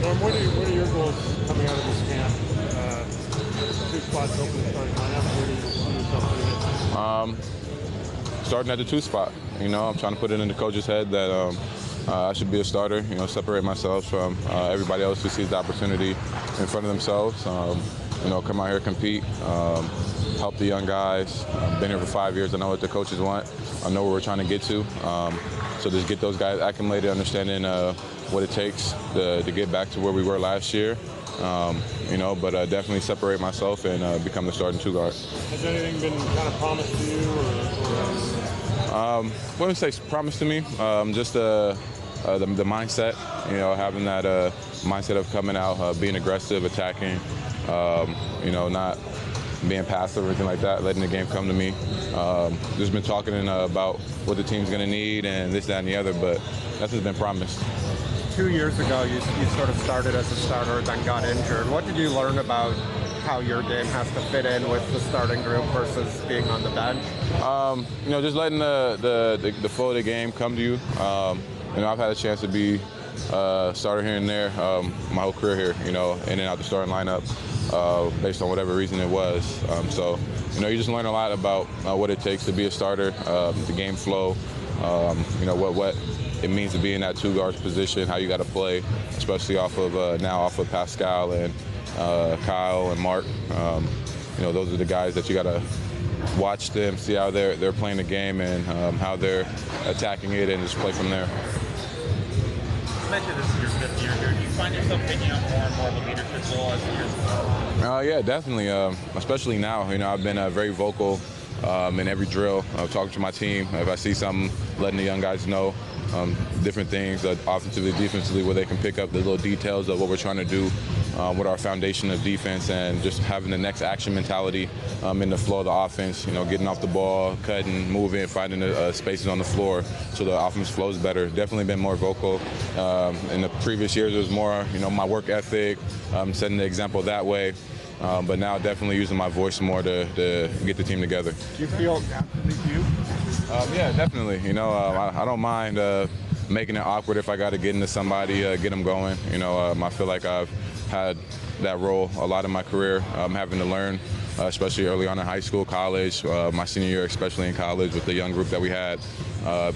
Norm, what are your goals coming out of this camp? Two spots open the starting lineup. Where do you see yourself fitting? Starting at the 2 spot. I'm trying to put it in the coach's head that I should be a starter. Separate myself from everybody else who sees the opportunity in front of themselves. Come out here, compete, help the young guys. I've been here for 5 years. I know what the coaches want. I know where we're trying to get to. So just get those guys acclimated, understanding what it takes to get back to where we were last year. But definitely separate myself and become the starting 2 guard. Has anything been kind of promised to you? I wouldn't say promised to me. Just the mindset, having that mindset of coming out, being aggressive, attacking, not being passive or anything like that, letting the game come to me. Just been talking about what the team's going to need and this, that, and the other, but nothing's been promised. 2 years ago, you sort of started as a starter, then got injured. What did you learn about how your game has to fit in with the starting group versus being on the bench? Just letting the flow of the game come to you. I've had a chance to be starter here and there my whole career here, in and out the starting lineup based on whatever reason it was. You just learn a lot about what it takes to be a starter, the game flow, what it means to be in that 2 guards position, how you got to play, especially off of Pascal and Kyle and Mark. Those are the guys that you got to watch them, see how they're playing the game and how they're attacking it, and just play from there. You mentioned this is your 5th year here. Do you find yourself picking up more and more of a leadership role as the years go? Yeah, definitely. Especially now, I've been very vocal in every drill, talking to my team. If I see something, letting the young guys know different things, offensively, defensively, where they can pick up the little details of what we're trying to do with our foundation of defense, and just having the next action mentality in the flow of the offense, getting off the ball, cutting, moving, finding the spaces on the floor so the offense flows better. Definitely been more vocal. In the previous years, it was more, my work ethic, setting the example that way. But now definitely using my voice more to get the team together. Do you feel you? Yeah, definitely. I don't mind making it awkward if I got to get into somebody, get them going. I feel like I've had that role a lot in my career, having to learn, especially early on in high school, college, my senior year, especially in college with the young group that we had,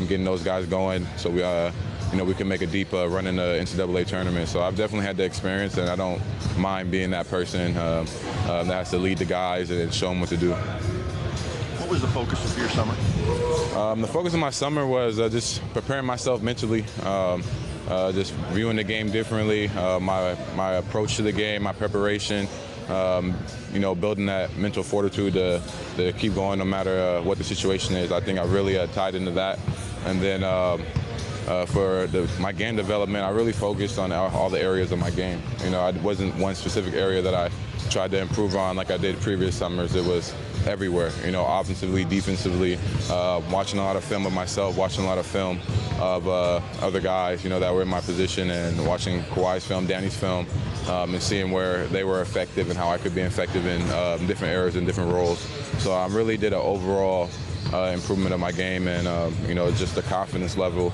getting those guys going so we can make a deep run in the NCAA tournament. So I've definitely had the experience, and I don't mind being that person that has to lead the guys and show them what to do. What was the focus of your summer? The focus of my summer was just preparing myself mentally, just viewing the game differently, my approach to the game, my preparation, building that mental fortitude to keep going no matter what the situation is. I think I really tied into that. And then for my game development, I really focused on all the areas of my game. I wasn't one specific area that I tried to improve on like I did previous summers. It was everywhere, offensively, defensively, watching a lot of film of myself, watching a lot of film of other guys, that were in my position, and watching Kawhi's film, Danny's film, and seeing where they were effective and how I could be effective in different areas and different roles. So I really did an overall improvement of my game, and just the confidence level,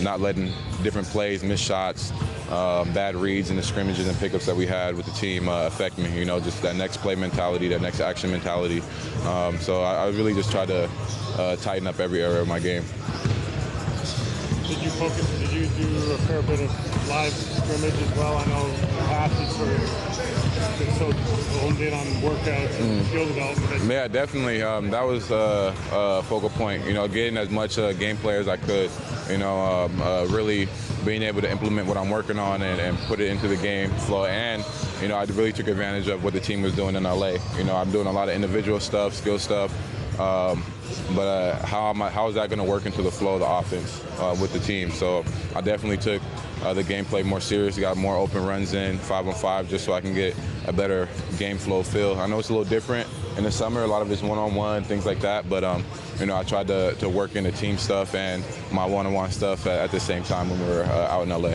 not letting different plays, missed shots, bad reads in the scrimmages and pickups that we had with the team affect me. Just that next play mentality, that next action mentality. So I really just tried to tighten up every area of my game. Did you do a fair bit of live scrimmage as well? I know in the past you sort of been so honed in on workouts and skill development. Yeah, definitely. That was a focal point. Getting as much gameplay as I could. Really being able to implement what I'm working on and put it into the game flow. And I really took advantage of what the team was doing in LA. I'm doing a lot of individual stuff, skill stuff. But how is that going to work into the flow of the offense with the team? So I definitely took the gameplay more serious, got more open runs in 5-on-5 just so I can get a better game flow feel. I know it's a little different in the summer, a lot of it's one-on-one, things like that, but I tried to work in the team stuff and my one-on-one stuff at the same time when we were out in LA.